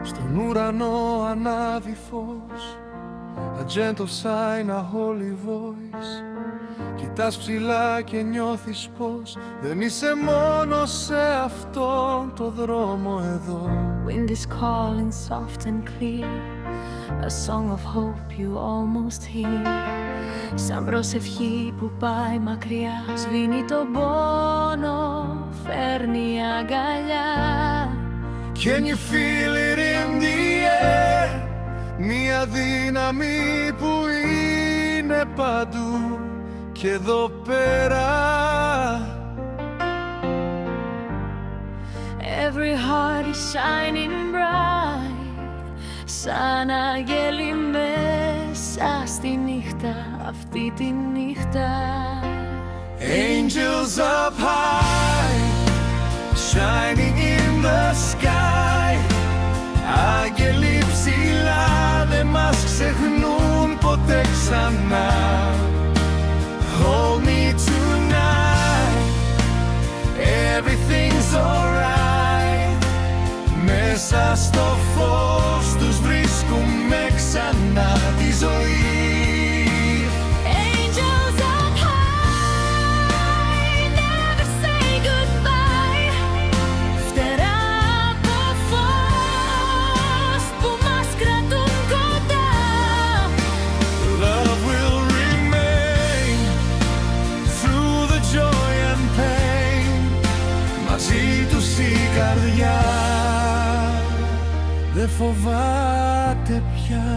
Στον ουρανό ανάβει φως, a gentle sign, a holy voice. Κοιτάς ψηλά και νιώθεις πως δεν είσαι μόνος σε αυτόν το δρόμο εδώ. Wind is calling soft and clear, a song of hope you almost hear. Σαν προσευχή που πάει μακριά, σβήνει τον πόνο, φέρνει αγκαλιά. Can you feel it in the air? Μια δύναμη που είναι παντού και εδώ πέρα. Every heart is shining bright, σαν αγγέλη μέσα στη νύχτα, αυτή τη νύχτα. Angels up high, shining in the sky. Άγγελοι ψηλά δεν μας ξεχνούν ποτέ ξανά. Hold me tonight, everything's alright. Μέσα στο φως τους βρίσκουμε ξανά τη ζωή. Angels up high, never say goodbye. Φτερά από φως που μας κρατούν κοντά. Love will remain through the joy and pain. Μαζί τους η καρδιά δεν φοβάται πια.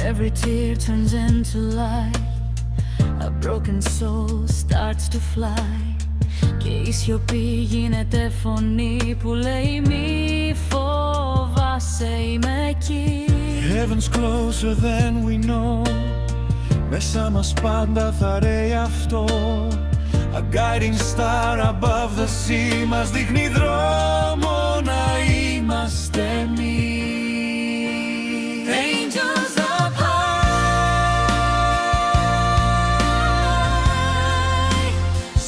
Every tear turns into light, a broken soul starts to fly. Και η σιωπή γίνεται φωνή που λέει μη φοβάσαι, είμαι εκεί. Heaven's closer than we know. Μέσα μας πάντα θα ρέει αυτό. A guiding star above the sea μας δείχνει δρόμο να είμαστε εμείς. Angels up high,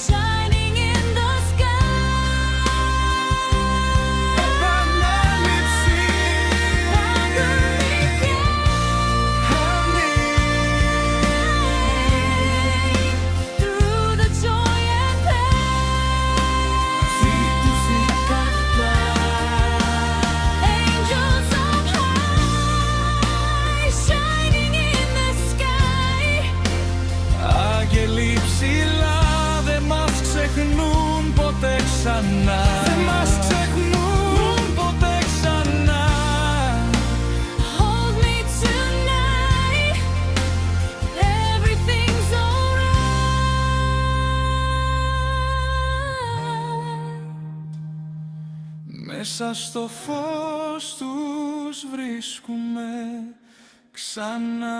shining in the sky. Επανάληψη, Through the joy and pain. Angels up high, shining in the sky. Άγγελοι ψηλά δεν μας ξεχνούν ποτέ ξανά. Δεν μας ξεχνούν ποτέ ξανά. Hold me tonight, everything's alright. Μέσα στο φως τους βρίσκουμε ξανά.